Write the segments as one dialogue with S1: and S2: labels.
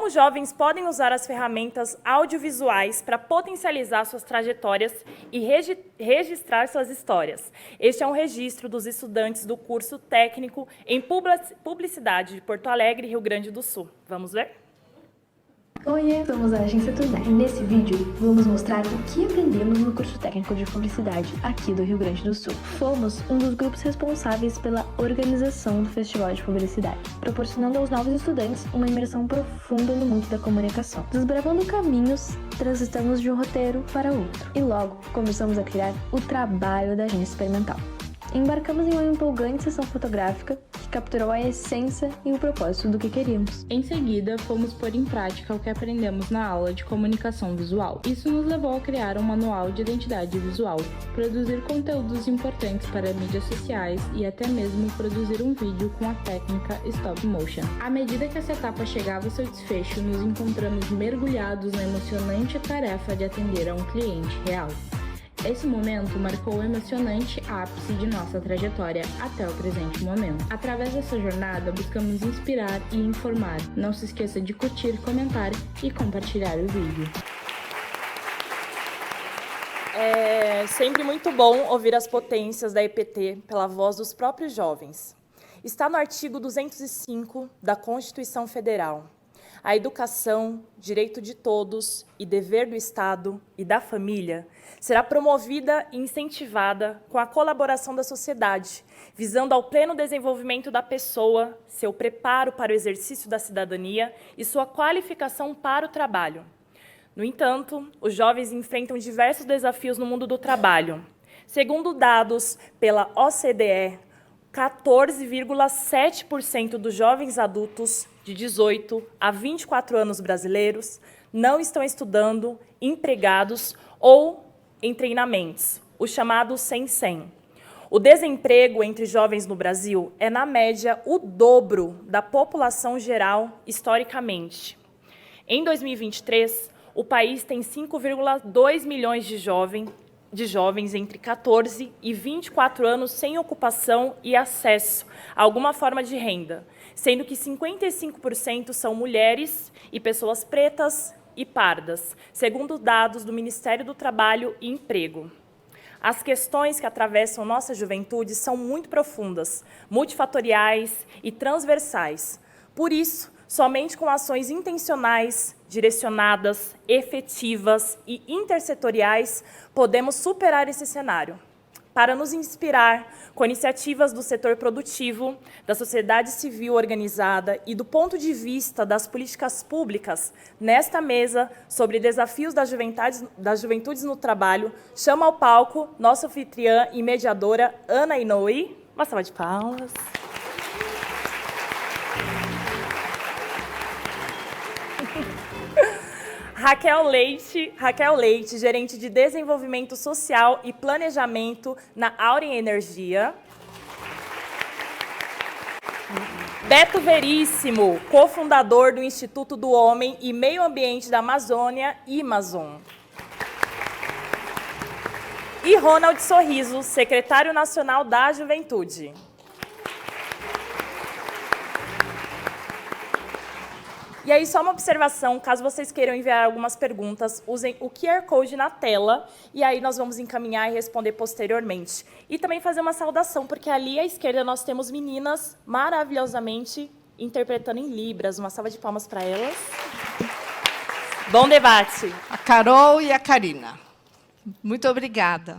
S1: os jovens podem usar as ferramentas audiovisuais para potencializar suas trajetórias e registrar suas histórias. Este é um registro dos estudantes do curso técnico em Publicidade de Porto Alegre, Rio Grande do Sul. Vamos ver?
S2: Oiê, somos a Agência Tundé e nesse vídeo vamos mostrar o que aprendemos no curso técnico de publicidade aqui do Rio Grande do Sul. Fomos um dos grupos responsáveis pela organização do Festival de Publicidade, proporcionando aos novos estudantes uma imersão profunda no mundo da comunicação. Desbravando caminhos, transitamos de um roteiro para outro e logo começamos a criar o trabalho da agência experimental. Embarcamos em uma empolgante sessão fotográfica que capturou a essência e o propósito do que queríamos.
S3: Em seguida, fomos pôr em prática o que aprendemos na aula de comunicação visual. Isso nos levou a criar um manual de identidade visual, produzir conteúdos importantes para mídias sociais e até mesmo produzir um vídeo com a técnica Stop Motion. À medida que essa etapa chegava ao seu desfecho, nos encontramos mergulhados na emocionante tarefa de atender a um cliente real. Esse momento marcou o emocionante ápice de nossa trajetória até o presente momento. Através dessa jornada, buscamos inspirar e informar. Não se esqueça de curtir, comentar e compartilhar o vídeo.
S1: É sempre muito bom ouvir as potências da EPT pela voz dos próprios jovens. Está no artigo 205 da Constituição Federal. A educação, direito de todos e dever do Estado e da família, será promovida e incentivada com a colaboração da sociedade, visando ao pleno desenvolvimento da pessoa, seu preparo para o exercício da cidadania e sua qualificação para o trabalho. No entanto, os jovens enfrentam diversos desafios no mundo do trabalho. Segundo dados pela OCDE, 14,7% dos jovens adultos de 18 a 24 anos brasileiros não estão estudando, empregados ou em treinamentos, o chamado 100-100. O desemprego entre jovens no Brasil é, na média, o dobro da população geral historicamente. Em 2023, o país tem 5,2 milhões de jovens entre 14 e 24 anos sem ocupação e acesso a alguma forma de renda, sendo que 55% são mulheres e pessoas pretas e pardas, segundo dados do Ministério do Trabalho e Emprego. As questões que atravessam nossa juventude são muito profundas, multifatoriais e transversais. Por isso, somente com ações intencionais, direcionadas, efetivas e intersetoriais, podemos superar esse cenário. Para nos inspirar com iniciativas do setor produtivo, da sociedade civil organizada e do ponto de vista das políticas públicas, nesta mesa sobre desafios das juventudes no trabalho, chamo ao palco nossa anfitriã e mediadora, Ana Inoue. Uma salva de palmas. Raquel Leite, gerente de Desenvolvimento Social e Planejamento na Auren Energia. Beto Veríssimo, cofundador do Instituto do Homem e Meio Ambiente da Amazônia, Amazon. E Ronald Sorriso, secretário nacional da Juventude. E aí, só uma observação, caso vocês queiram enviar algumas perguntas, usem o QR Code na tela, e aí nós vamos encaminhar e responder posteriormente. E também fazer uma saudação, porque ali à esquerda nós temos meninas maravilhosamente interpretando em Libras. Uma salva de palmas para elas. Bom debate.
S4: A Carol e a Karina. Muito obrigada.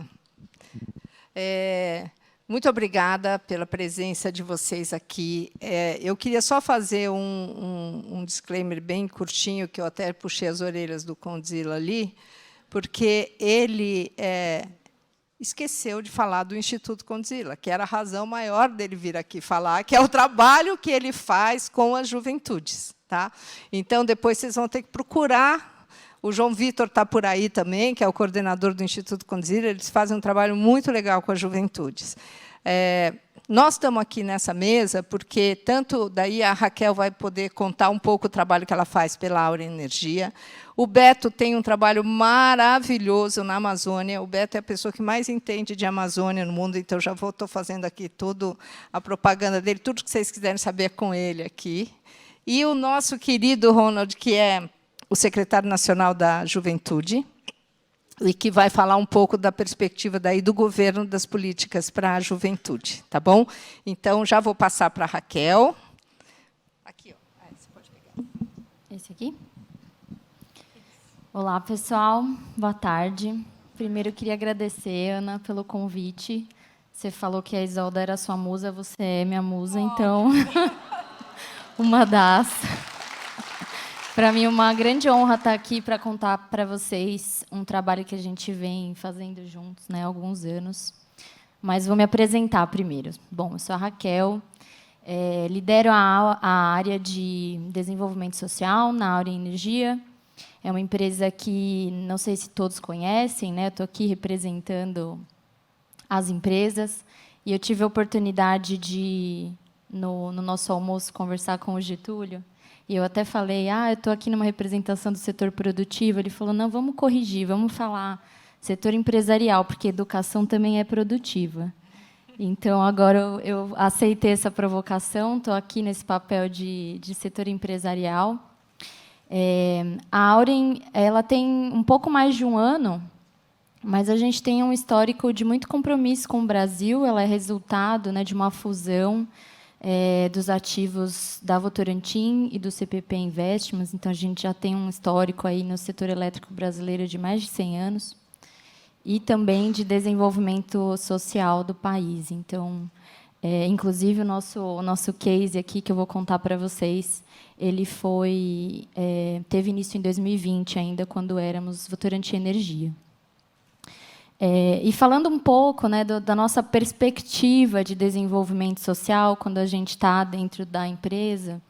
S4: Muito obrigada pela presença de vocês aqui. Eu queria só fazer um disclaimer bem curtinho, que eu até puxei as orelhas do Condzilla ali, porque ele esqueceu de falar do Instituto Condzilla, que era a razão maior dele vir aqui falar, que é o trabalho que ele faz com as juventudes. Tá? Então, depois vocês vão ter que procurar. O João Vitor está por aí também, que é o coordenador do Instituto Condzilla. Eles fazem um trabalho muito legal com as juventudes. Nós estamos aqui nessa mesa porque tanto daí a Raquel vai poder contar um pouco o trabalho que ela faz pela Auren Energia. O Beto tem um trabalho maravilhoso na Amazônia. O Beto é a pessoa que mais entende de Amazônia no mundo, então já estou fazendo aqui toda a propaganda dele, tudo que vocês quiserem saber com ele aqui. E o nosso querido Ronald, que é o secretário nacional da Juventude, e que vai falar um pouco da perspectiva daí do governo das políticas para a juventude, tá bom? Então, já vou passar para a Raquel. Aqui, ó. Você pode pegar.
S5: Esse aqui? Olá, pessoal. Boa tarde. Primeiro, eu queria agradecer, Ana, pelo convite. Você falou que a Isolda era sua musa, você é minha musa, então... uma das... Para mim, é uma grande honra estar aqui para contar para vocês um trabalho que a gente vem fazendo juntos, né, há alguns anos. Mas vou me apresentar primeiro. Bom, eu sou a Raquel, lidero a área de desenvolvimento social na Áurea Energia. É uma empresa que, não sei se todos conhecem, né, estou aqui representando as empresas, e eu tive a oportunidade de, no nosso almoço, conversar com o Getúlio. E eu até falei, eu estou aqui numa representação do setor produtivo. Ele falou, não, vamos corrigir, vamos falar setor empresarial, porque educação também é produtiva. Então, agora eu aceitei essa provocação, estou aqui nesse papel de setor empresarial. A Auren, ela tem um pouco mais de um ano, mas a gente tem um histórico de muito compromisso com o Brasil. Ela é resultado, né, de uma fusão dos ativos da Votorantim e do CPP Investments. Então, a gente já tem um histórico aí no setor elétrico brasileiro de mais de 100 anos, e também de desenvolvimento social do país. Então, inclusive, o nosso case aqui, que eu vou contar para vocês, ele teve início em 2020, ainda quando éramos Votorantim Energia. E falando um pouco, né, da nossa perspectiva de desenvolvimento social, quando a gente está dentro da empresa,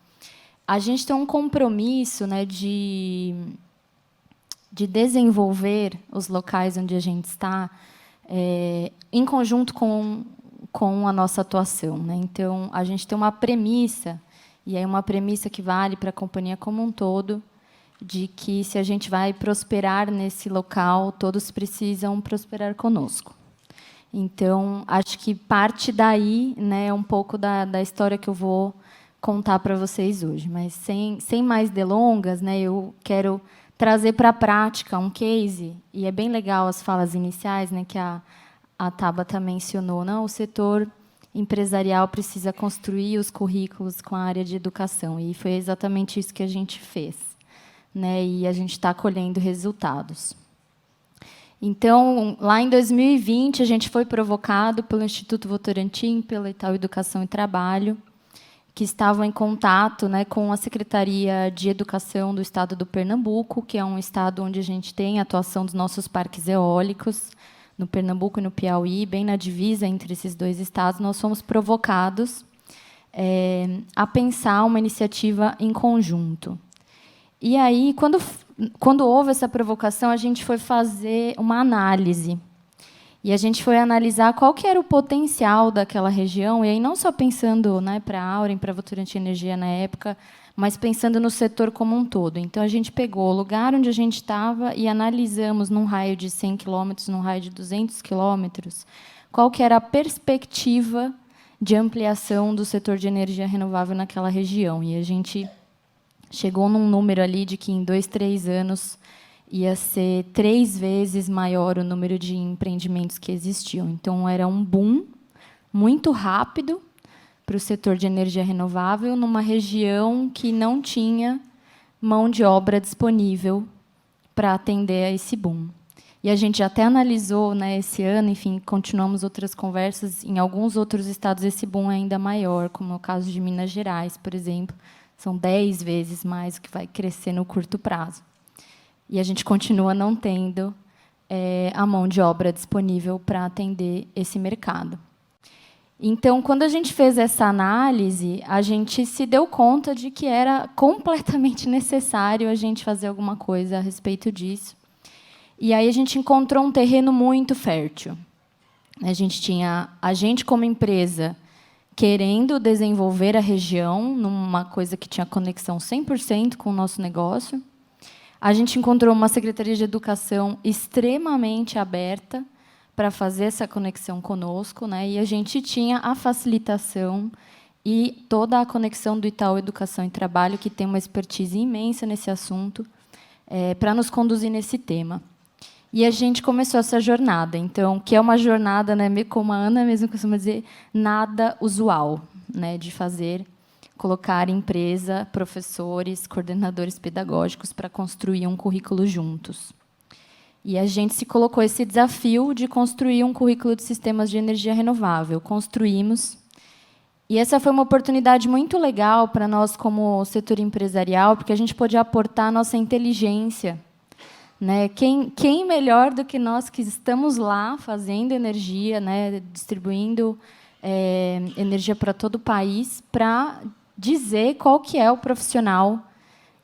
S5: a gente tem um compromisso, né, de desenvolver os locais onde a gente está em conjunto com a nossa atuação, né? Então, a gente tem uma premissa, e é uma premissa que vale para a companhia como um todo, de que, se a gente vai prosperar nesse local, todos precisam prosperar conosco. Então, acho que parte daí, né, um pouco da história que eu vou contar para vocês hoje. Mas, sem mais delongas, né, eu quero trazer para a prática um case, e é bem legal as falas iniciais, né, que a Tabata mencionou. Não, o setor empresarial precisa construir os currículos com a área de educação, e foi exatamente isso que a gente fez. Né, e a gente está colhendo resultados. Então, lá em 2020, a gente foi provocado pelo Instituto Votorantim, pela Itaú Educação e Trabalho, que estavam em contato, né, com a Secretaria de Educação do Estado do Pernambuco, que é um estado onde a gente tem a atuação dos nossos parques eólicos, no Pernambuco e no Piauí, bem na divisa entre esses dois estados. Nós fomos provocados a pensar uma iniciativa em conjunto. E aí, quando houve essa provocação, a gente foi fazer uma análise. E a gente foi analisar qual que era o potencial daquela região, e aí não só pensando, né, para a Auren, para a Votorantim Energia na época, mas pensando no setor como um todo. Então, a gente pegou o lugar onde a gente estava e analisamos, num raio de 100 quilômetros, num raio de 200 quilômetros, qual que era a perspectiva de ampliação do setor de energia renovável naquela região. E a gente chegou num número ali de que, em 2, 3 anos, ia ser 3 vezes maior o número de empreendimentos que existiam. Então, era um boom muito rápido para o setor de energia renovável, numa região que não tinha mão de obra disponível para atender a esse boom. E a gente até analisou, né, esse ano, enfim, continuamos outras conversas, em alguns outros estados esse boom é ainda maior, como é o caso de Minas Gerais, por exemplo. São 10 vezes mais o que vai crescer no curto prazo. E a gente continua não tendo a mão de obra disponível para atender esse mercado. Então, quando a gente fez essa análise, a gente se deu conta de que era completamente necessário a gente fazer alguma coisa a respeito disso. E aí a gente encontrou um terreno muito fértil. A gente como empresa, querendo desenvolver a região numa coisa que tinha conexão 100% com o nosso negócio. A gente encontrou uma Secretaria de Educação extremamente aberta para fazer essa conexão conosco, né? E a gente tinha a facilitação e toda a conexão do Itaú Educação e Trabalho, que tem uma expertise imensa nesse assunto, para nos conduzir nesse tema. E a gente começou essa jornada, então, que é uma jornada, né, como a Ana mesmo costuma dizer, nada usual, né, de fazer, colocar empresa, professores, coordenadores pedagógicos para construir um currículo juntos. E a gente se colocou esse desafio de construir um currículo de sistemas de energia renovável. Construímos. E essa foi uma oportunidade muito legal para nós, como setor empresarial, porque a gente pôde aportar a nossa inteligência. Né? Quem melhor do que nós que estamos lá fazendo energia, né? Distribuindo energia para todo o país, para dizer qual que é o profissional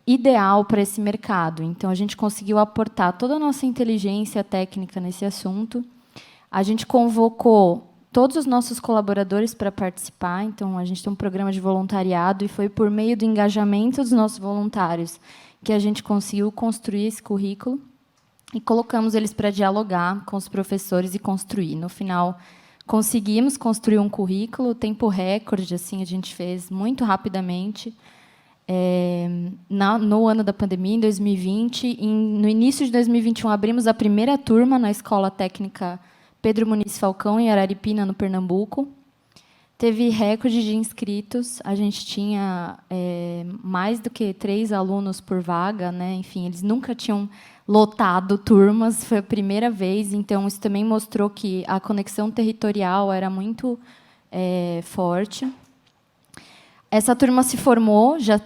S5: ideal para esse mercado. Então, a gente conseguiu aportar toda a nossa inteligência técnica nesse assunto. A gente convocou todos os nossos colaboradores para participar. Então, a gente tem um programa de voluntariado e foi por meio do engajamento dos nossos voluntários que a gente conseguiu construir esse currículo e colocamos eles para dialogar com os professores e construir. No final, conseguimos construir um currículo, tempo recorde, assim, a gente fez muito rapidamente. No ano da pandemia, em 2020, no início de 2021, abrimos a primeira turma na Escola Técnica Pedro Muniz Falcão, em Araripina, no Pernambuco. Teve recorde de inscritos, a gente tinha mais do que 3 alunos por vaga, né? Enfim, eles nunca tinham lotado turmas, foi a primeira vez, então isso também mostrou que a conexão territorial era muito forte. Essa turma se formou, já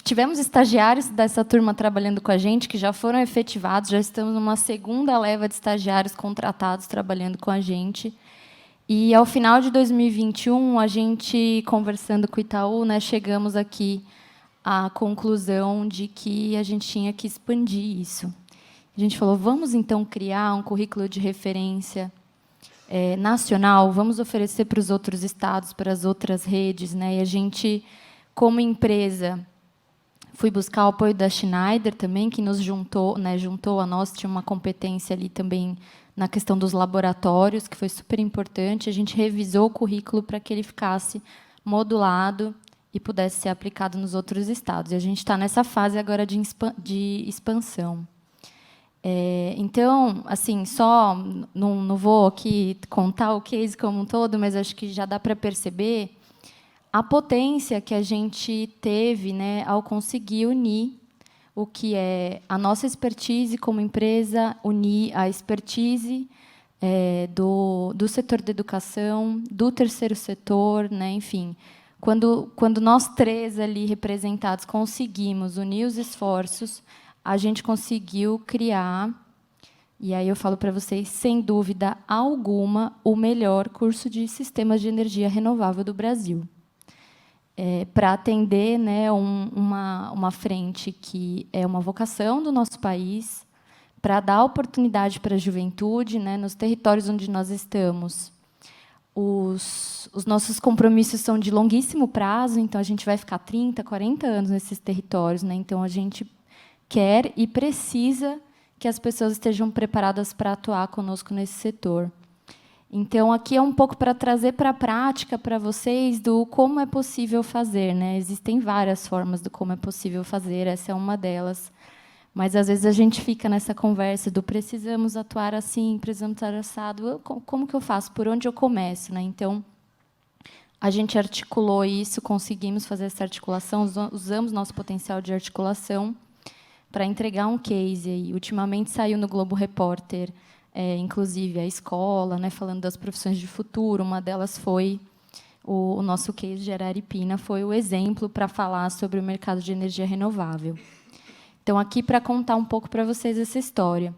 S5: tivemos estagiários dessa turma trabalhando com a gente, que já foram efetivados, já estamos numa segunda leva de estagiários contratados trabalhando com a gente. E, ao final de 2021, a gente, conversando com o Itaú, né, chegamos aqui à conclusão de que a gente tinha que expandir isso. A gente falou, vamos, então, criar um currículo de referência nacional, vamos oferecer para os outros estados, para as outras redes, né? E a gente, como empresa, fui buscar o apoio da Schneider também, que nos juntou, né, juntou a nós, tinha uma competência ali também na questão dos laboratórios, que foi super importante. A gente revisou o currículo para que ele ficasse modulado e pudesse ser aplicado nos outros estados. E a gente está nessa fase agora de expansão. Então, assim, não vou aqui contar o case como um todo, mas acho que já dá para perceber a potência que a gente teve, né, ao conseguir unir o que é a nossa expertise como empresa, unir a expertise do setor da educação, do terceiro setor, né, enfim. Quando nós 3 ali representados conseguimos unir os esforços, a gente conseguiu criar, e aí eu falo para vocês, sem dúvida alguma, o melhor curso de sistemas de energia renovável do Brasil. Para atender, né, uma frente que é uma vocação do nosso país, para dar oportunidade para a juventude, né, nos territórios onde nós estamos. Os nossos compromissos são de longuíssimo prazo, então a gente vai ficar 30, 40 anos nesses territórios, né, então a gente quer e precisa que as pessoas estejam preparadas para atuar conosco nesse setor. Então, aqui é um pouco para trazer para a prática para vocês do como é possível fazer, né? Existem várias formas do como é possível fazer, essa é uma delas. Mas, às vezes, a gente fica nessa conversa do precisamos atuar assim, precisamos atuar assado. Como que eu faço? Por onde eu começo? Né? Então, a gente articulou isso, conseguimos fazer essa articulação, usamos nosso potencial de articulação para entregar um case. Aí. Ultimamente, saiu no Globo Repórter, inclusive a escola, né, falando das profissões de futuro. Uma delas foi o nosso case de Araripina, foi o exemplo para falar sobre o mercado de energia renovável. Então, aqui para contar um pouco para vocês essa história.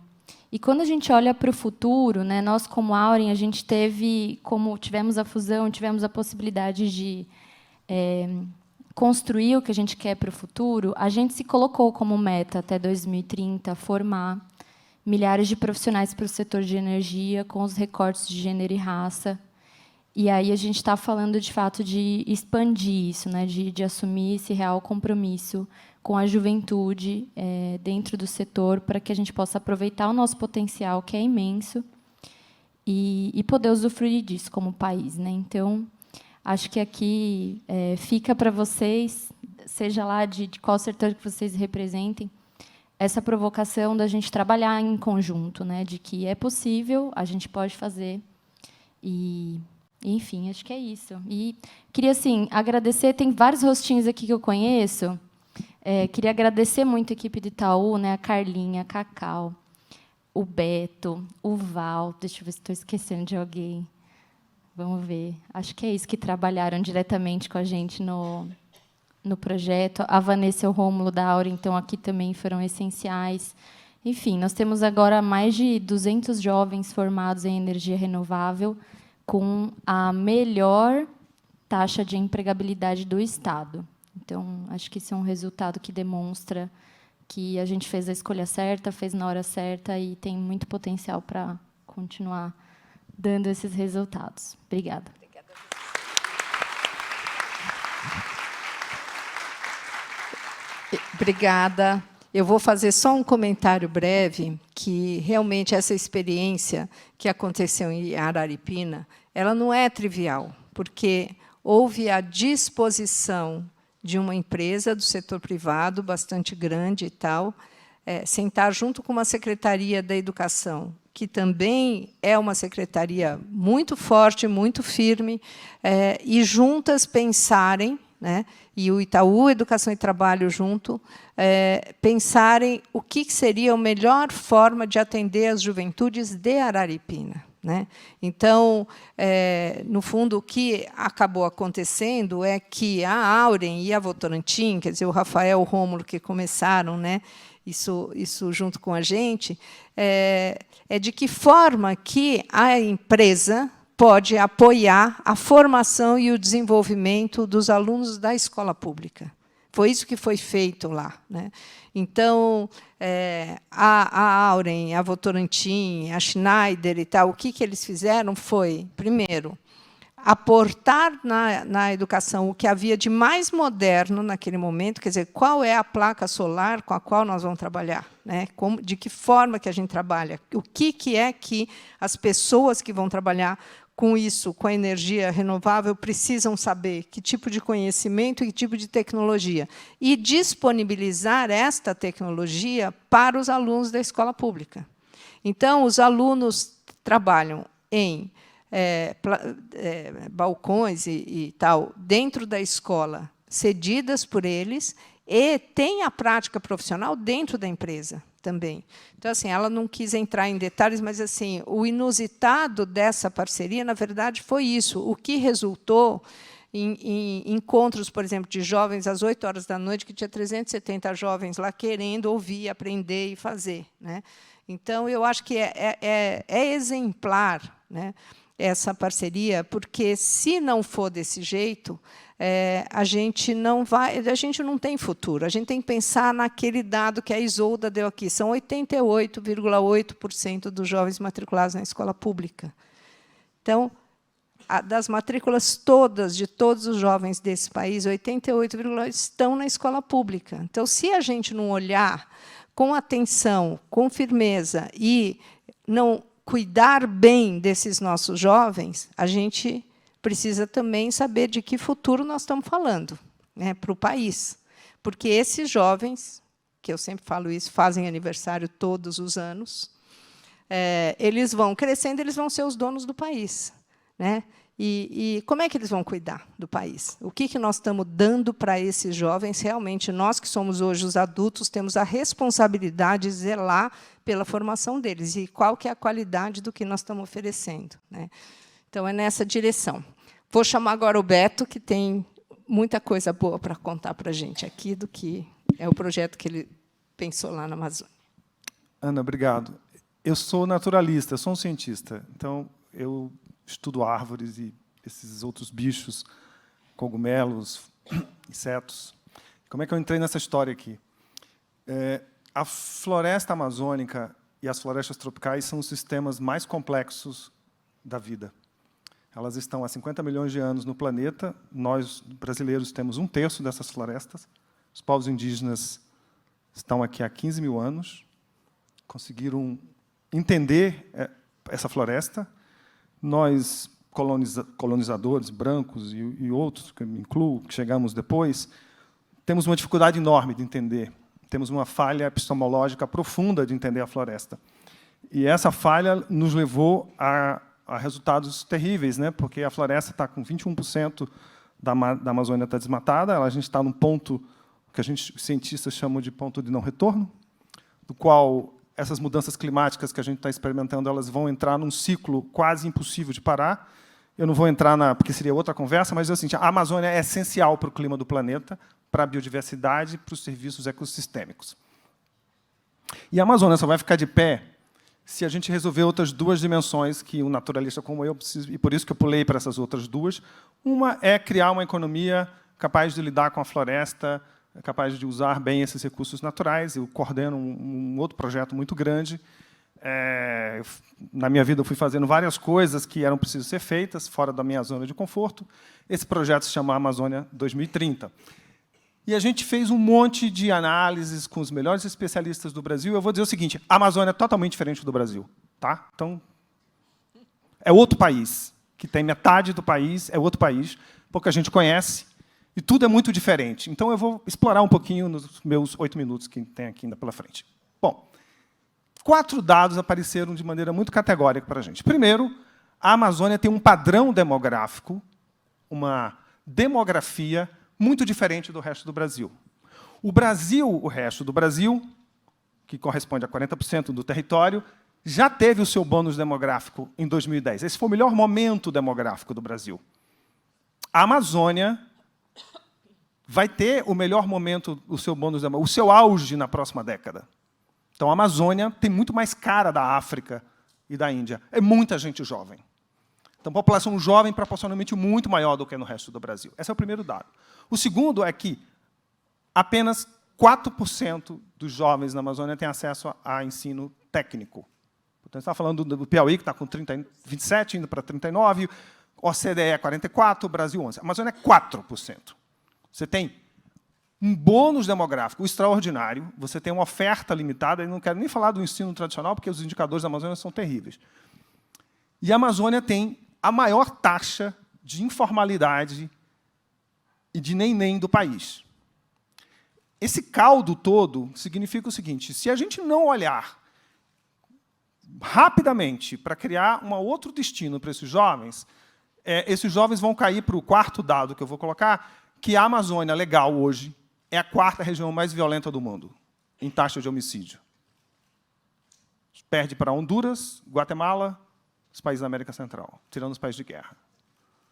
S5: E quando a gente olha para o futuro, né, nós, como Auren, a gente teve, como tivemos a fusão, tivemos a possibilidade de construir o que a gente quer para o futuro, a gente se colocou como meta, até 2030, formar milhares de profissionais para o setor de energia, com os recortes de gênero e raça. E aí a gente está falando, de fato, de expandir isso, né, de assumir esse real compromisso com a juventude dentro do setor, para que a gente possa aproveitar o nosso potencial, que é imenso, e poder usufruir disso como país. Né? Então, acho que aqui fica para vocês, seja lá de qual setor que vocês representem, essa provocação da gente trabalhar em conjunto, né, de que é possível, a gente pode fazer. E, enfim, acho que é isso. E queria, assim, agradecer, tem vários rostinhos aqui que eu conheço. Queria agradecer muito a equipe de Itaú, né, a Carlinha, a Cacau, o Beto, o Val, deixa eu ver se estou esquecendo de alguém. Vamos ver. Acho que é isso, que trabalharam diretamente com a gente no projeto. A Vanessa e o Rômulo da Aura, então, aqui também foram essenciais. Enfim, nós temos agora mais de 200 jovens formados em energia renovável, com a melhor taxa de empregabilidade do Estado. Então, acho que isso é um resultado que demonstra que a gente fez a escolha certa, fez na hora certa e tem muito potencial para continuar dando esses resultados. Obrigada.
S4: Obrigada. Eu vou fazer só um comentário breve, que realmente essa experiência que aconteceu em Araripina, ela não é trivial, porque houve a disposição de uma empresa do setor privado, bastante grande e tal, sentar junto com uma secretaria da educação, que também é uma secretaria muito forte, muito firme, e juntas pensarem, né, e o Itaú Educação e Trabalho junto, pensarem o que seria a melhor forma de atender as juventudes de Araripina. Né? Então, no fundo, o que acabou acontecendo é que a Auren e a Votorantim, quer dizer, o Rafael e o Rômulo, que começaram, né, isso junto com a gente, de que forma que a empresa pode apoiar a formação e o desenvolvimento dos alunos da escola pública. Foi isso que foi feito lá. Né? Então, a Auren, a Votorantim, a Schneider e tal, o que eles fizeram foi, primeiro, aportar na educação o que havia de mais moderno naquele momento, quer dizer, qual é a placa solar com a qual nós vamos trabalhar, né? De que forma que a gente trabalha, o que é que as pessoas que vão trabalhar com isso, com a energia renovável, precisam saber, que tipo de conhecimento e que tipo de tecnologia, e disponibilizar esta tecnologia para os alunos da escola pública. Então, os alunos trabalham em balcões e tal, dentro da escola, cedidas por eles, e tem a prática profissional dentro da empresa também. Então, assim, ela não quis entrar em detalhes, mas assim, o inusitado dessa parceria, na verdade, foi isso. O que resultou em encontros, por exemplo, de jovens às 8 horas da noite, que tinha 370 jovens lá querendo ouvir, aprender e fazer. Né? Então, eu acho que é exemplar, né, essa parceria, porque, se não for desse jeito, a gente não tem futuro. A gente tem que pensar naquele dado que a Isolda deu aqui. São 88,8% dos jovens matriculados na escola pública. Então, das matrículas todas, de todos os jovens desse país, 88,8% estão na escola pública. Então, se a gente não olhar com atenção, com firmeza, e não cuidar bem desses nossos jovens, a gente precisa também saber de que futuro nós estamos falando, né, para o país. Porque esses jovens, que eu sempre falo isso, fazem aniversário todos os anos, eles vão crescendo, eles vão ser os donos do país. Né? E como é que eles vão cuidar do país? O que nós estamos dando para esses jovens? Realmente, nós que somos hoje os adultos, temos a responsabilidade de zelar pela formação deles. E qual que é a qualidade do que nós estamos oferecendo? Né? Então, é nessa direção. Vou chamar agora o Beto, que tem muita coisa boa para contar para a gente aqui, do que é o projeto que ele pensou lá na Amazônia.
S6: Ana, obrigado. Eu sou naturalista, sou um cientista. Então, eu estudo árvores e esses outros bichos, cogumelos, insetos. Como é que eu entrei nessa história aqui? A floresta amazônica e as florestas tropicais são os sistemas mais complexos da vida. Elas estão há 50 milhões de anos no planeta. Nós, brasileiros, temos 1/3 dessas florestas. Os povos indígenas estão aqui há 15 mil anos. Conseguiram entender essa floresta. Nós colonizadores brancos e outros, que me incluo, que chegamos depois, temos uma dificuldade enorme de entender. Temos uma falha epistemológica profunda de entender a floresta. E essa falha nos levou a resultados terríveis, né? Porque a floresta está com 21% da Amazônia está desmatada, a gente está num ponto que os cientistas chamam de ponto de não retorno, do qual essas mudanças climáticas que a gente está experimentando, elas vão entrar num ciclo quase impossível de parar. Eu não vou entrar porque seria outra conversa, mas é o seguinte: a Amazônia é essencial para o clima do planeta, para a biodiversidade, para os serviços ecossistêmicos. E a Amazônia só vai ficar de pé se a gente resolver outras duas dimensões que um naturalista como eu precisa, e por isso que eu pulei para essas outras duas. Uma é criar uma economia capaz de lidar com a floresta, capaz de usar bem esses recursos naturais. Eu coordeno um outro projeto muito grande. Na minha vida, eu fui fazendo várias coisas que eram precisas ser feitas, fora da minha zona de conforto. Esse projeto se chama Amazônia 2030. E a gente fez um monte de análises com os melhores especialistas do Brasil. Eu vou dizer o seguinte: a Amazônia é totalmente diferente do Brasil. Tá? Então, é outro país, que tem metade do país, é outro país, pouca gente conhece, e tudo é muito diferente. Então, eu vou explorar um pouquinho nos meus 8 minutos que tem aqui ainda pela frente. Bom, 4 dados apareceram de maneira muito categórica para a gente. Primeiro, a Amazônia tem um padrão demográfico, uma demografia muito diferente do resto do Brasil. O resto do Brasil, que corresponde a 40% do território, já teve o seu bônus demográfico em 2010. Esse foi o melhor momento demográfico do Brasil. A Amazônia vai ter o melhor momento, o seu bônus demográfico, o seu auge na próxima década. Então, a Amazônia tem muito mais cara da África e da Índia. É muita gente jovem. Então, a população jovem proporcionalmente muito maior do que no resto do Brasil. Esse é o primeiro dado. O segundo é que apenas 4% dos jovens na Amazônia têm acesso a ensino técnico. Então, está falando do Piauí, que está com 27, indo para 39%, OCDE é 44%, Brasil 11%. A Amazônia é 4%. Você tem um bônus demográfico extraordinário, você tem uma oferta limitada, e não quero nem falar do ensino tradicional, porque os indicadores da Amazônia são terríveis. E a Amazônia tem a maior taxa de informalidade e de neném do país. Esse caldo todo significa o seguinte: se a gente não olhar rapidamente para criar um outro destino para esses jovens vão cair para o quarto dado que eu vou colocar, que a Amazônia legal hoje é a 4ª região mais violenta do mundo, em taxa de homicídio. Perde para Honduras, Guatemala, os países da América Central, tirando os países de guerra.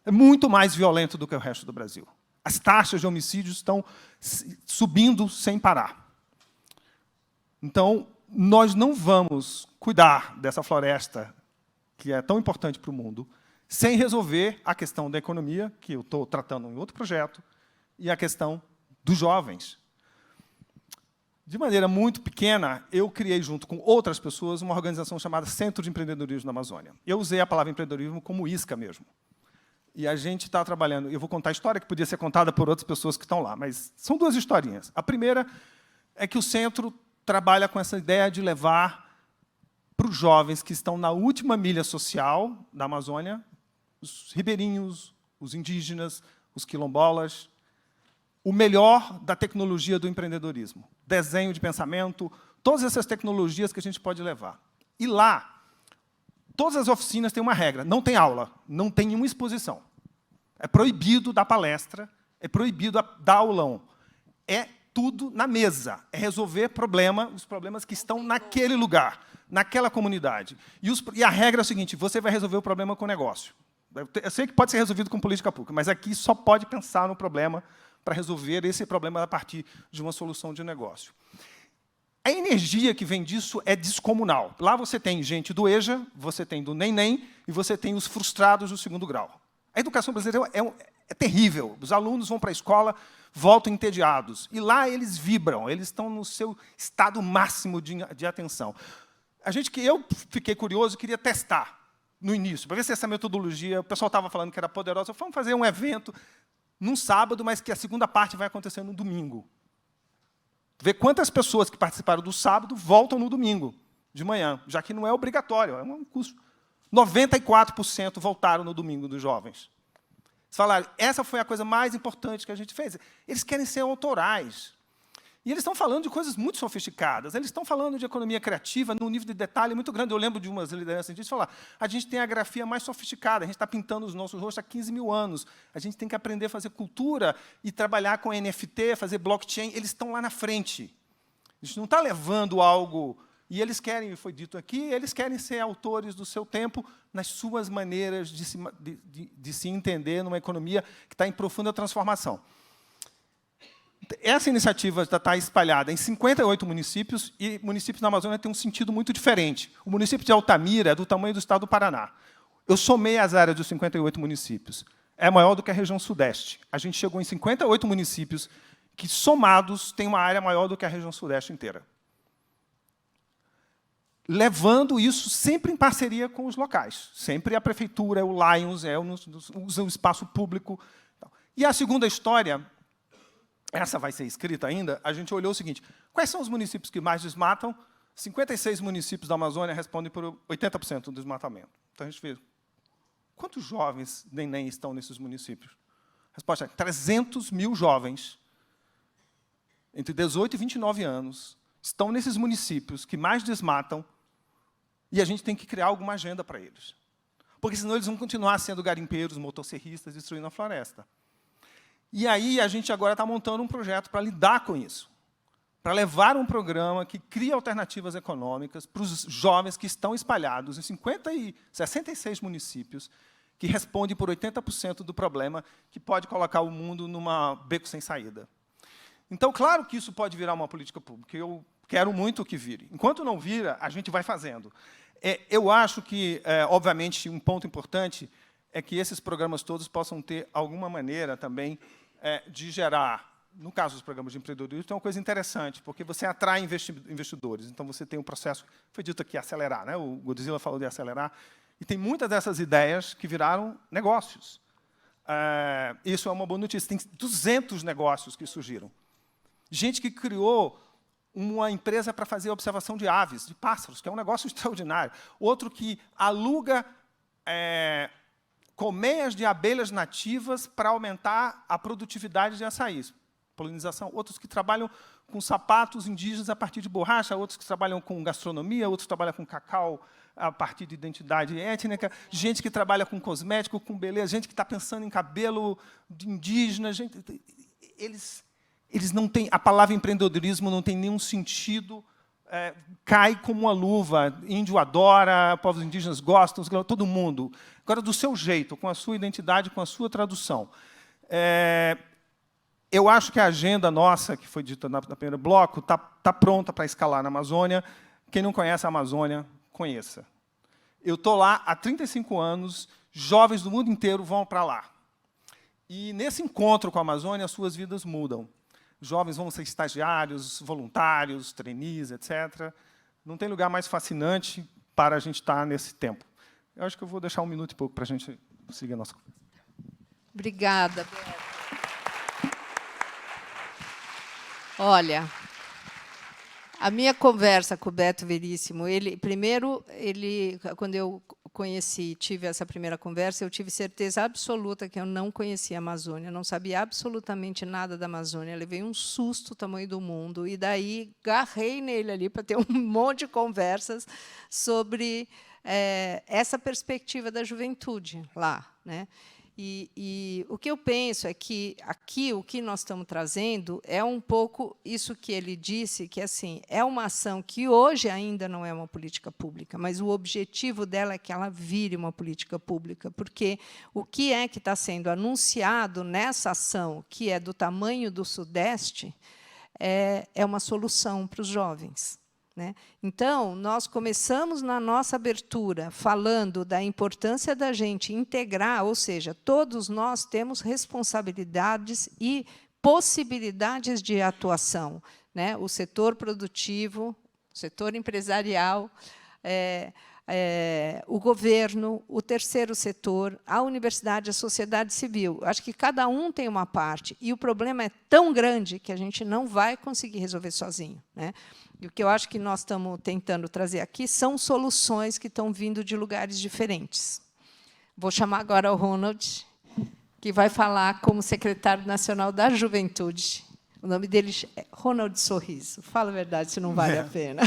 S6: É muito mais violento do que o resto do Brasil. As taxas de homicídios estão subindo sem parar. Então, nós não vamos cuidar dessa floresta, que é tão importante para o mundo, sem resolver a questão da economia, que eu estou tratando em outro projeto, e a questão dos jovens. De maneira muito pequena, eu criei, junto com outras pessoas, uma organização chamada Centro de Empreendedorismo na Amazônia. Eu usei a palavra empreendedorismo como isca mesmo. E a gente está trabalhando. Eu vou contar a história que podia ser contada por outras pessoas que estão lá, mas são 2 historinhas. A primeira é que o centro trabalha com essa ideia de levar para os jovens que estão na última milha social da Amazônia, os ribeirinhos, os indígenas, os quilombolas, o melhor da tecnologia do empreendedorismo. Desenho de pensamento, todas essas tecnologias que a gente pode levar. E lá, todas as oficinas têm uma regra: não tem aula, não tem nenhuma exposição. É proibido dar palestra, é proibido dar aulão. É tudo na mesa, é resolver os problemas que estão naquele lugar, naquela comunidade. E a regra é a seguinte: você vai resolver o problema com o negócio. Eu sei que pode ser resolvido com política pública, mas aqui só pode pensar no problema para resolver esse problema a partir de uma solução de negócio. A energia que vem disso é descomunal. Lá você tem gente do EJA, você tem do NEM e você tem os frustrados do 2º grau. A educação brasileira é terrível. Os alunos vão para a escola, voltam entediados. E lá eles vibram, eles estão no seu estado máximo de atenção. Eu fiquei curioso e queria testar no início, para ver se essa metodologia, o pessoal estava falando que era poderosa. Vamos fazer um evento num sábado, mas que a segunda parte vai acontecer no domingo. Ver quantas pessoas que participaram do sábado voltam no domingo, de manhã, já que não é obrigatório, é um curso 94% voltaram no domingo dos jovens. Eles falaram, essa foi a coisa mais importante que a gente fez. Eles querem ser autorais. E eles estão falando de coisas muito sofisticadas. Eles estão falando de economia criativa num nível de detalhe muito grande. Eu lembro de umas lideranças disso falar, a gente tem a grafia mais sofisticada, a gente está pintando os nossos rostos há 15 mil anos. A gente tem que aprender a fazer cultura e trabalhar com NFT, fazer blockchain. Eles estão lá na frente. A gente não está levando algo... E eles querem, foi dito aqui, eles querem ser autores do seu tempo nas suas maneiras de se entender numa economia que está em profunda transformação. Essa iniciativa já está espalhada em 58 municípios, e municípios na Amazônia têm um sentido muito diferente. O município de Altamira é do tamanho do estado do Paraná. Eu somei as áreas dos 58 municípios. É maior do que a região sudeste. A gente chegou em 58 municípios que, somados, têm uma área maior do que a região sudeste inteira. Levando isso sempre em parceria com os locais. Sempre a prefeitura, o Lions, usa o espaço público. E a segunda história, essa vai ser escrita ainda, a gente olhou o seguinte, quais são os municípios que mais desmatam? 56 municípios da Amazônia respondem por 80% do desmatamento. Então, a gente vê, quantos jovens nem estão nesses municípios? A resposta é 300 mil jovens, entre 18 e 29 anos, estão nesses municípios que mais desmatam, e a gente tem que criar alguma agenda para eles. Porque, senão, eles vão continuar sendo garimpeiros, motosserristas, destruindo a floresta. E aí, a gente agora está montando um projeto para lidar com isso, para levar um programa que cria alternativas econômicas para os jovens que estão espalhados em 66 municípios, que respondem por 80% do problema, que pode colocar o mundo numa beco sem saída. Então, claro que isso pode virar uma política pública. Eu quero muito que vire. Enquanto não vira, a gente vai fazendo. Eu acho que, obviamente, um ponto importante é que esses programas todos possam ter alguma maneira também de gerar, no caso dos programas de empreendedorismo, é uma coisa interessante, porque você atrai investidores. Então, você tem um processo, foi dito aqui, acelerar, né? O Godzilla falou de acelerar, e tem muitas dessas ideias que viraram negócios. Isso é uma boa notícia. Tem 200 negócios que surgiram. Gente que criou uma empresa para fazer observação de aves, de pássaros, que é um negócio extraordinário. Outro que aluga colmeias de abelhas nativas para aumentar a produtividade de açaís, polinização. Outros que trabalham com sapatos indígenas a partir de borracha, outros que trabalham com gastronomia, outros que trabalham com cacau a partir de identidade étnica, gente que trabalha com cosmético, com beleza, gente que está pensando em cabelo de indígena. Eles não têm, a palavra empreendedorismo não tem nenhum sentido, cai como uma luva. Índio adora, povos indígenas gostam, todo mundo. Agora, do seu jeito, com a sua identidade, com a sua tradução. Eu acho que a agenda nossa, que foi dita no primeiro bloco, está pronta para escalar na Amazônia. Quem não conhece a Amazônia, conheça. Eu estou lá há 35 anos, jovens do mundo inteiro vão para lá. E, nesse encontro com a Amazônia, as suas vidas mudam. Jovens vão ser estagiários, voluntários, trainees, etc. Não tem lugar mais fascinante para a gente estar nesse tempo. Eu acho que eu vou deixar 1 minuto e pouco para a gente seguir a nossa conversa.
S4: Obrigada, Beto. Olha, a minha conversa com o Beto Veríssimo, quando eu tive essa primeira conversa, eu tive certeza absoluta que eu não conhecia a Amazônia, não sabia absolutamente nada da Amazônia, levei um susto tamanho do mundo, e daí garrei nele ali para ter um monte de conversas sobre essa perspectiva da juventude lá, né? E o que eu penso é que aqui o que nós estamos trazendo é um pouco isso que ele disse, que assim, é uma ação que hoje ainda não é uma política pública, mas o objetivo dela é que ela vire uma política pública, porque o que é que está sendo anunciado nessa ação, que é do tamanho do Sudeste, é uma solução para os jovens. Né? Então, nós começamos na nossa abertura falando da importância da gente integrar, ou seja, todos nós temos responsabilidades e possibilidades de atuação. Né? O setor produtivo, o setor empresarial, o governo, o terceiro setor, a universidade, a sociedade civil. Acho que cada um tem uma parte, e o problema é tão grande que a gente não vai conseguir resolver sozinho, né? E o que eu acho que nós estamos tentando trazer aqui são soluções que estão vindo de lugares diferentes. Vou chamar agora o Ronald, que vai falar como secretário nacional da Juventude. O nome dele é Ronald Sorriso. Fala a verdade, se não vale a pena.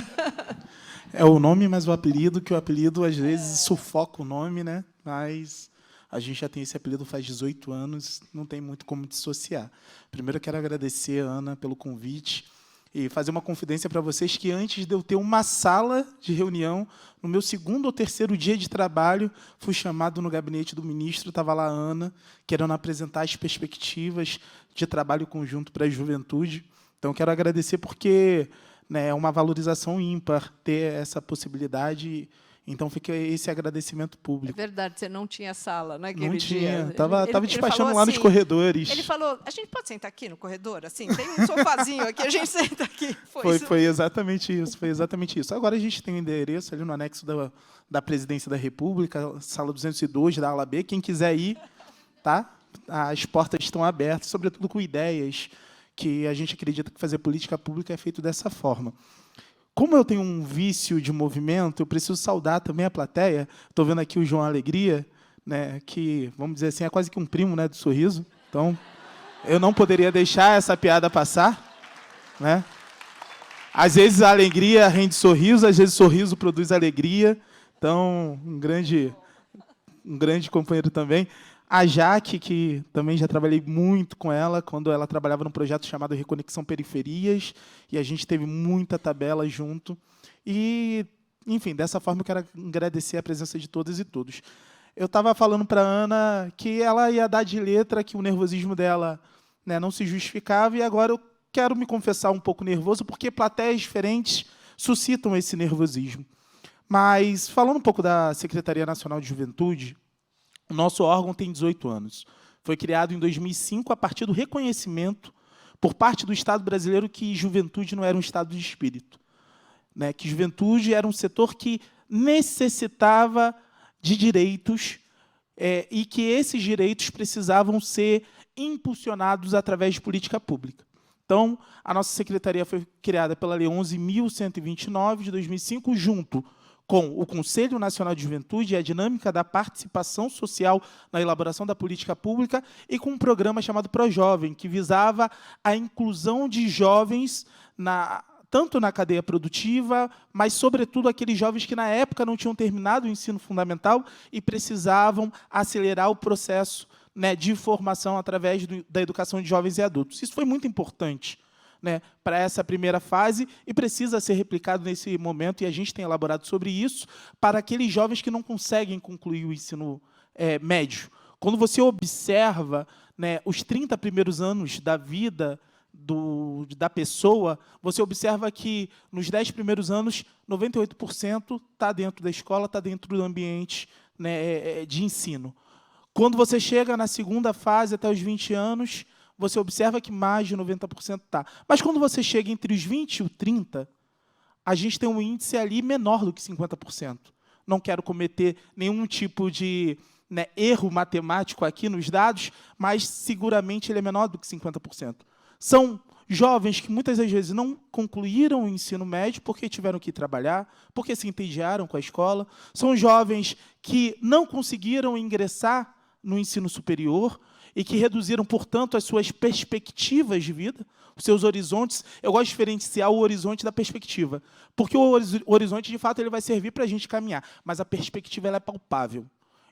S7: É o nome, mas o apelido, que o apelido, às vezes, sufoca o nome, né? Mas a gente já tem esse apelido faz 18 anos, não tem muito como dissociar. Primeiro, eu quero agradecer a Ana pelo convite e fazer uma confidência para vocês que, antes de eu ter uma sala de reunião, no meu segundo ou terceiro dia de trabalho, fui chamado no gabinete do ministro, estava lá a Ana, querendo apresentar as perspectivas de trabalho conjunto para a juventude. Então, quero agradecer porque, né, é uma valorização ímpar ter essa possibilidade. Então, fica esse agradecimento público.
S4: É verdade, você não tinha sala naquele
S7: não
S4: dia.
S7: Tinha, estava despachando
S4: falou
S7: lá nos
S4: assim,
S7: corredores.
S4: Ele falou, a gente pode sentar aqui no corredor? Assim, tem um sofazinho aqui, a gente senta aqui.
S7: Foi exatamente isso, foi exatamente isso. Agora a gente tem um endereço ali no anexo da Presidência da República, sala 202 da ala B. Quem quiser ir, tá? As portas estão abertas, sobretudo com ideias que a gente acredita que fazer política pública é feito dessa forma. Como eu tenho um vício de movimento, eu preciso saudar também a plateia. Estou vendo aqui o João Alegria, né, que, vamos dizer assim, é quase que um primo, né, do Sorriso. Então, eu não poderia deixar essa piada passar, né? Às vezes a alegria rende sorriso, às vezes o sorriso produz alegria. Então, um grande companheiro também. A Jaque, que também já trabalhei muito com ela, quando ela trabalhava num projeto chamado Reconexão Periferias, e a gente teve muita tabela junto. E, enfim, dessa forma eu quero agradecer a presença de todas e todos. Eu estava falando para a Ana que ela ia dar de letra que o nervosismo dela, né, não se justificava, e agora eu quero me confessar um pouco nervoso, porque plateias diferentes suscitam esse nervosismo. Mas, falando um pouco da Secretaria Nacional de Juventude, o nosso órgão tem 18 anos. Foi criado em 2005 a partir do reconhecimento por parte do Estado brasileiro que juventude não era um estado de espírito, né? Que juventude era um setor que necessitava de direitos e que esses direitos precisavam ser impulsionados através de política pública. Então, a nossa secretaria foi criada pela Lei 11.129, de 2005, junto com o Conselho Nacional de Juventude e a dinâmica da participação social na elaboração da política pública e com um programa chamado ProJovem, que visava a inclusão de jovens tanto na cadeia produtiva, mas, sobretudo, aqueles jovens que, na época, não tinham terminado o ensino fundamental e precisavam acelerar o processo, né, de formação através da educação de jovens e adultos. Isso foi muito importante, né, para essa primeira fase e precisa ser replicado nesse momento, e a gente tem elaborado sobre isso, para aqueles jovens que não conseguem concluir o ensino médio. Quando você observa, né, os 30 primeiros anos da vida da pessoa, você observa que, nos 10 primeiros anos, 98% está dentro da escola, está dentro do ambiente, né, de ensino. Quando você chega na segunda fase, até os 20 anos, você observa que mais de 90% está. Mas, quando você chega entre os 20 e os 30, a gente tem um índice ali menor do que 50%. Não quero cometer nenhum tipo de, né, erro matemático aqui nos dados, mas, seguramente, ele é menor do que 50%. São jovens que, muitas das vezes, não concluíram o ensino médio porque tiveram que ir trabalhar, porque se entediaram com a escola. São jovens que não conseguiram ingressar no ensino superior e que reduziram, portanto, as suas perspectivas de vida, os seus horizontes. Eu gosto de diferenciar o horizonte da perspectiva, porque o horizonte, de fato, ele vai servir para a gente caminhar, mas a perspectiva ela é palpável.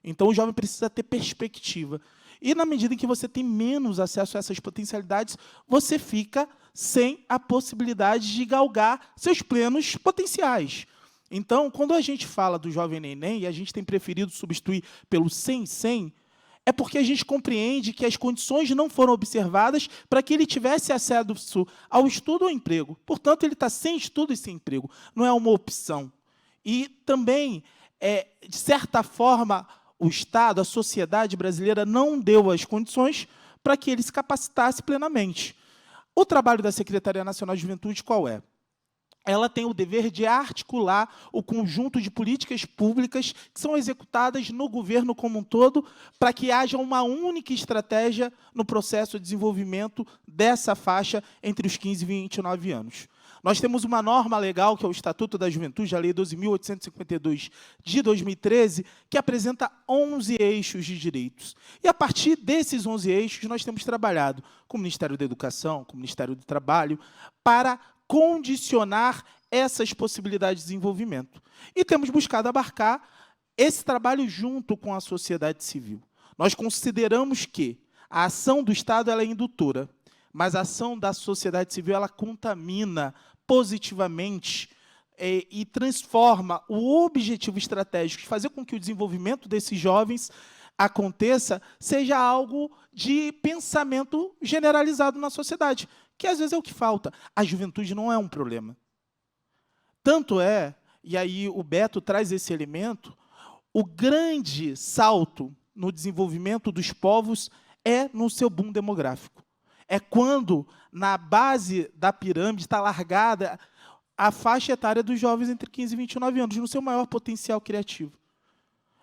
S7: Então, o jovem precisa ter perspectiva. E, na medida em que você tem menos acesso a essas potencialidades, você fica sem a possibilidade de galgar seus plenos potenciais. Então, quando a gente fala do jovem neném, e a gente tem preferido substituir pelo 100-100, é porque a gente compreende que as condições não foram observadas para que ele tivesse acesso ao estudo ou ao emprego. Portanto, ele está sem estudo e sem emprego. Não é uma opção. E também, de certa forma, o Estado, a sociedade brasileira, não deu as condições para que ele se capacitasse plenamente. O trabalho da Secretaria Nacional de Juventude qual é? ela tem o dever de articular o conjunto de políticas públicas que são executadas no governo como um todo, para que haja uma única estratégia no processo de desenvolvimento dessa faixa entre os 15 e 29 anos. Nós temos uma norma legal, que é o Estatuto da Juventude, a Lei 12.852, de 2013, que apresenta 11 eixos de direitos. E, a partir desses 11 eixos, nós temos trabalhado com o Ministério da Educação, com o Ministério do Trabalho, para condicionar essas possibilidades de desenvolvimento. E temos buscado abarcar esse trabalho junto com a sociedade civil. Nós consideramos que a ação do Estado ela é indutora, mas a ação da sociedade civil ela contamina positivamente e transforma o objetivo estratégico de fazer com que o desenvolvimento desses jovens aconteça, seja algo de pensamento generalizado na sociedade, que às vezes é o que falta. A juventude não é um problema. Tanto é, e aí o Beto traz esse elemento, o grande salto no desenvolvimento dos povos é no seu boom demográfico. É quando, na base da pirâmide, está largada a faixa etária dos jovens entre 15 e 29 anos, no seu maior potencial criativo.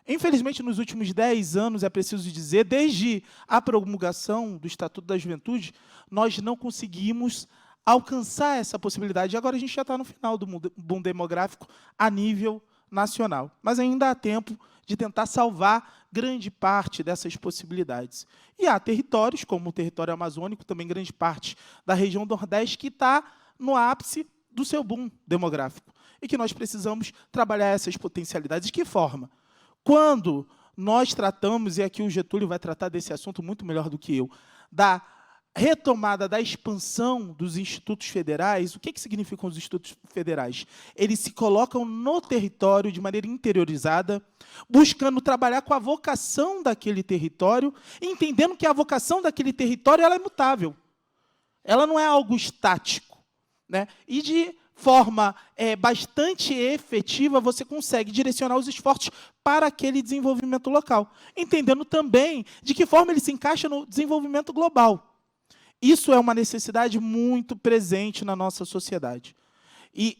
S7: Infelizmente, nos últimos 10 anos, é preciso dizer, desde a promulgação do Estatuto da Juventude, nós não conseguimos alcançar essa possibilidade. Agora a gente já está no final do boom demográfico a nível nacional. Mas ainda há tempo de tentar salvar grande parte dessas possibilidades. E há territórios, como o território amazônico, também grande parte da região Nordeste, que está no ápice do seu boom demográfico. E que nós precisamos trabalhar essas potencialidades. De que forma? Quando nós tratamos, e aqui o Getúlio vai tratar desse assunto muito melhor do que eu, da retomada da expansão dos institutos federais, o que significam os institutos federais? Eles se colocam no território de maneira interiorizada, buscando trabalhar com a vocação daquele território, entendendo que a vocação daquele território ela é mutável. Ela não é algo estático, né? E de forma bastante efetiva, você consegue direcionar os esforços para aquele desenvolvimento local, entendendo também de que forma ele se encaixa no desenvolvimento global. Isso é uma necessidade muito presente na nossa sociedade. E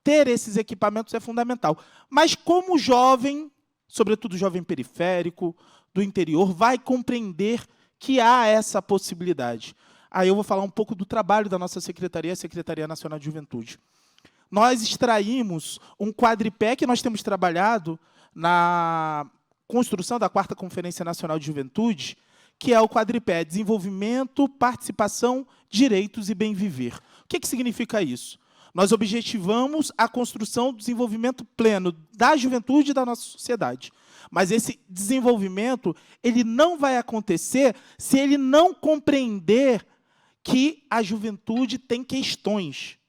S7: ter esses equipamentos é fundamental. Mas como o jovem, sobretudo o jovem periférico, do interior, vai compreender que há essa possibilidade? Aí eu vou falar um pouco do trabalho da nossa secretaria, a Secretaria Nacional de Juventude. Nós extraímos um quadripé que nós temos trabalhado na construção da 4ª Conferência Nacional de Juventude, que é o quadripé Desenvolvimento, Participação, Direitos e Bem-Viver. O que significa isso? Nós objetivamos a construção do desenvolvimento pleno da juventude e da nossa sociedade. Mas esse desenvolvimento ele não vai acontecer se ele não compreender que a juventude tem questões.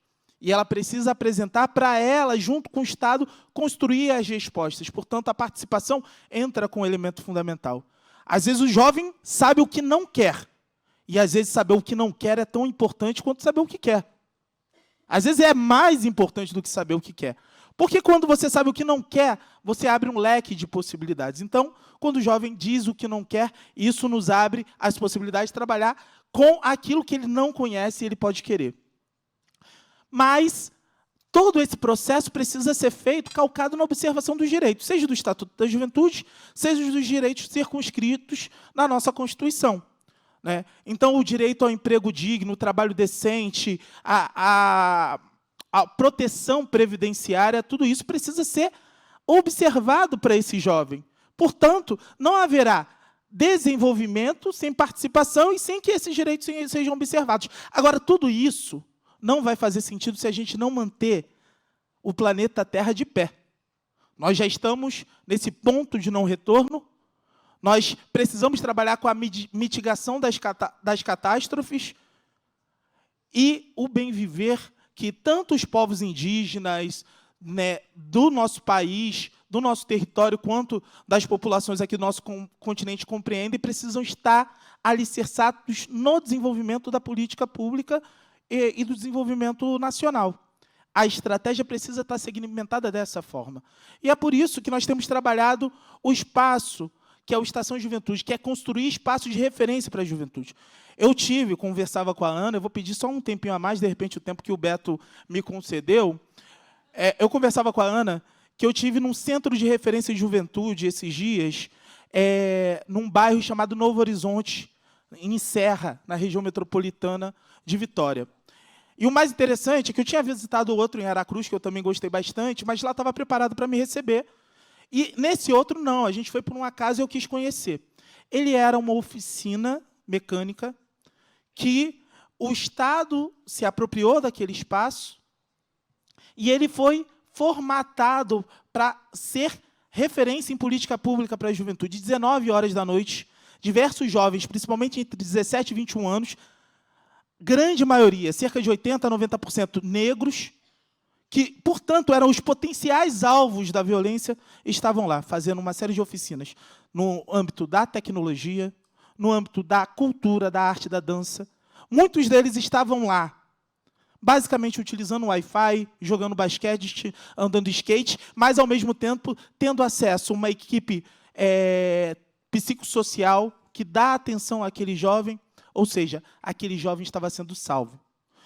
S7: E ela precisa apresentar para ela, junto com o Estado, construir as respostas. Portanto, a participação entra com um elemento fundamental. Às vezes o jovem sabe o que não quer. E, às vezes, saber o que não quer é tão importante quanto saber o que quer. Às vezes é mais importante do que saber o que quer. Porque quando você sabe o que não quer, você abre um leque de possibilidades. Então, quando o jovem diz o que não quer, isso nos abre as possibilidades de trabalhar com aquilo que ele não conhece e ele pode querer. Mas todo esse processo precisa ser feito calcado na observação dos direitos, seja do Estatuto da Juventude, seja dos direitos circunscritos na nossa Constituição. Né? Então, o direito ao emprego digno, o trabalho decente, a proteção previdenciária, tudo isso precisa ser observado para esse jovem. Portanto, não haverá desenvolvimento sem participação e sem que esses direitos sejam observados. Agora, tudo isso não vai fazer sentido se a gente não manter o planeta Terra de pé. Nós já estamos nesse ponto de não retorno. Nós precisamos trabalhar com a mitigação das catástrofes e o bem-viver que tanto os povos indígenas, né, do nosso país, do nosso território, quanto das populações aqui do nosso continente compreendem, precisam estar alicerçados no desenvolvimento da política pública e do desenvolvimento nacional. A estratégia precisa estar segmentada dessa forma. E é por isso que nós temos trabalhado o espaço, que é o Estação Juventude, que é construir espaços de referência para a juventude. conversava com a Ana, eu vou pedir só um tempinho a mais, de repente o tempo que o Beto me concedeu. Eu conversava com a Ana que eu tive num centro de referência de juventude esses dias, num bairro chamado Novo Horizonte, em Serra, na região metropolitana de Vitória. E o mais interessante é que eu tinha visitado outro em Aracruz, que eu também gostei bastante, mas lá estava preparado para me receber. E nesse outro, não, a gente foi por um acaso e eu quis conhecer. Ele era uma oficina mecânica que o Estado se apropriou daquele espaço e ele foi formatado para ser referência em política pública para a juventude. 19 horas da noite, diversos jovens, principalmente entre 17 e 21 anos, grande maioria, cerca de 80% a 90% negros, que, portanto, eram os potenciais alvos da violência, estavam lá, fazendo uma série de oficinas no âmbito da tecnologia, no âmbito da cultura, da arte, da dança. Muitos deles estavam lá, basicamente utilizando Wi-Fi, jogando basquete, andando skate, mas, ao mesmo tempo, tendo acesso a uma equipe psicossocial que dá atenção àquele jovem, ou seja, aquele jovem estava sendo salvo.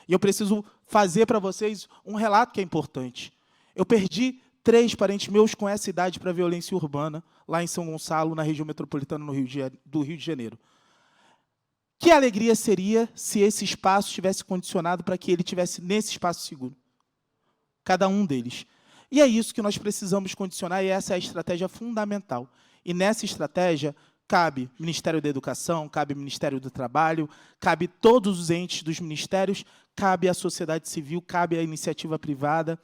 S7: E eu preciso fazer para vocês um relato que é importante. Eu perdi 3 parentes meus com essa idade para violência urbana, lá em São Gonçalo, na região metropolitana do Rio de Janeiro. Que alegria seria se esse espaço tivesse condicionado para que ele tivesse nesse espaço seguro. Cada um deles. E é isso que nós precisamos condicionar, e essa é a estratégia fundamental. E nessa estratégia, cabe Ministério da Educação, cabe Ministério do Trabalho, cabe todos os entes dos ministérios, cabe a sociedade civil, cabe a iniciativa privada,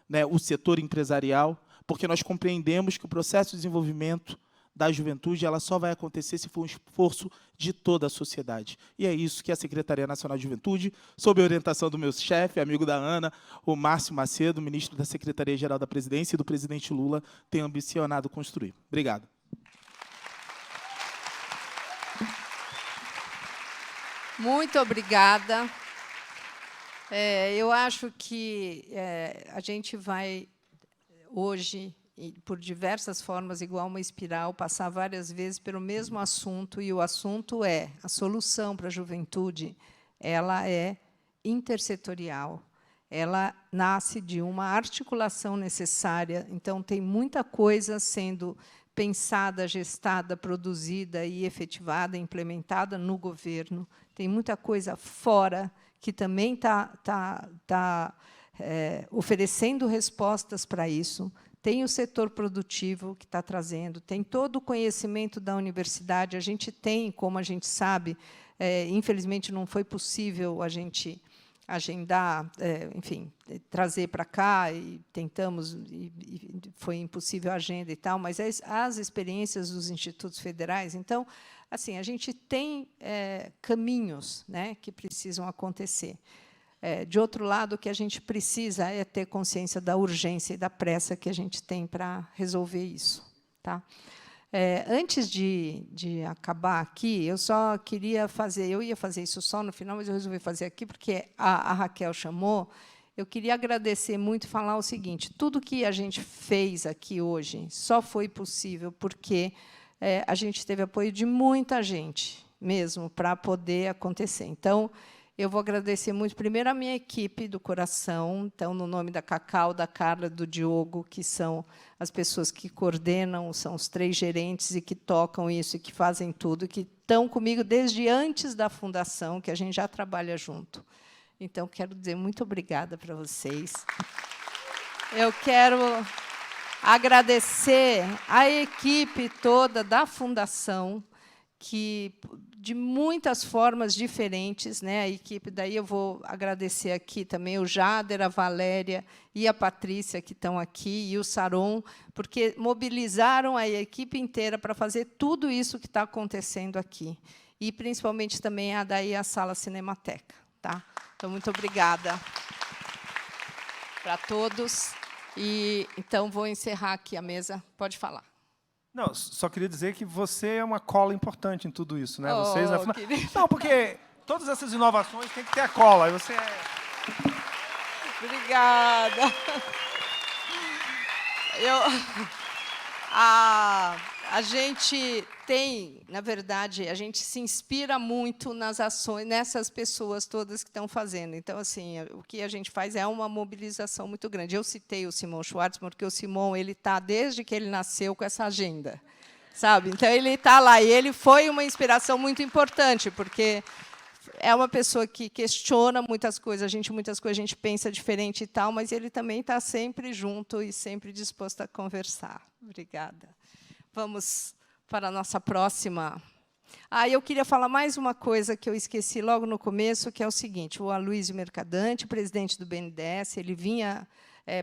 S7: né, o setor empresarial, porque nós compreendemos que o processo de desenvolvimento da juventude ela só vai acontecer se for um esforço de toda a sociedade. E é isso que a Secretaria Nacional de Juventude, sob a orientação do meu chefe, amigo da Ana, o Márcio Macedo, ministro da Secretaria-Geral da Presidência, e do presidente Lula, tem ambicionado construir. Obrigado.
S4: Muito obrigada. Eu acho que a gente vai, hoje, por diversas formas, igual uma espiral, passar várias vezes pelo mesmo assunto, e o assunto é a solução para a juventude, ela é intersetorial, ela nasce de uma articulação necessária, então tem muita coisa sendo pensada, gestada, produzida e efetivada, implementada no governo, tem muita coisa fora que também está oferecendo respostas para isso. Tem o setor produtivo que está trazendo, tem todo o conhecimento da universidade. A gente tem, como a gente sabe, infelizmente não foi possível a gente agendar, enfim, trazer para cá, e tentamos, e foi impossível a agenda e tal, mas as experiências dos institutos federais. Então, assim, a gente tem caminhos, né, que precisam acontecer. De outro lado, o que a gente precisa é ter consciência da urgência e da pressa que a gente tem para resolver isso. Tá? Antes de acabar aqui, eu só queria fazer, eu ia fazer isso só no final, mas eu resolvi fazer aqui, porque a Raquel chamou. Eu queria agradecer muito e falar o seguinte: tudo que a gente fez aqui hoje só foi possível porque a gente teve apoio de muita gente, mesmo, para poder acontecer. Então, eu vou agradecer muito, primeiro, a minha equipe do coração, então, no nome da Cacau, da Carla, do Diogo, que são as pessoas que coordenam, são os 3 gerentes e que tocam isso e que fazem tudo, que estão comigo desde antes da fundação, que a gente já trabalha junto. Então, quero dizer muito obrigada para vocês. Eu quero agradecer a equipe toda da fundação, que, de muitas formas diferentes, né, a equipe, daí eu vou agradecer aqui também o Jader, a Valéria e a Patrícia, que estão aqui, e o Saron, porque mobilizaram a equipe inteira para fazer tudo isso que está acontecendo aqui. E, principalmente, também a Sala Cinemateca. Tá? Então, muito obrigada para todos. E, então, vou encerrar aqui a mesa. Pode falar.
S6: Não, só queria dizer que você é uma cola importante em tudo isso, né? Vocês,
S4: querido.
S6: Não, porque todas essas inovações têm que ter a cola. E você
S4: Obrigada. a gente tem, na verdade, a gente se inspira muito nas ações, nessas pessoas todas que estão fazendo. Então, assim, o que a gente faz é uma mobilização muito grande. Eu citei o Simon Schwartz, porque o Simon ele está, desde que ele nasceu, com essa agenda. Sabe? Então, ele está lá. E ele foi uma inspiração muito importante, porque é uma pessoa que questiona muitas coisas, a gente pensa diferente e tal, mas ele também está sempre junto e sempre disposto a conversar. Obrigada. Vamos para a nossa próxima. Eu queria falar mais uma coisa que eu esqueci logo no começo, que é o seguinte: o Aloysio Mercadante, presidente do BNDES, ele vinha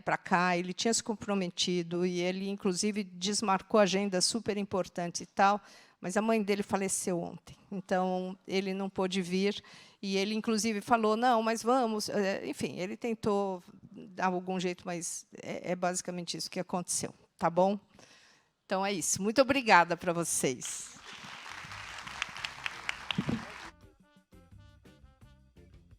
S4: para cá, ele tinha se comprometido, e ele, inclusive, desmarcou agendas super importantes e tal, mas a mãe dele faleceu ontem, então ele não pôde vir, e ele, inclusive, falou, não, mas vamos... Enfim, ele tentou dar algum jeito, mas é basicamente isso que aconteceu. Tá bom? Então, é isso. Muito obrigada para vocês.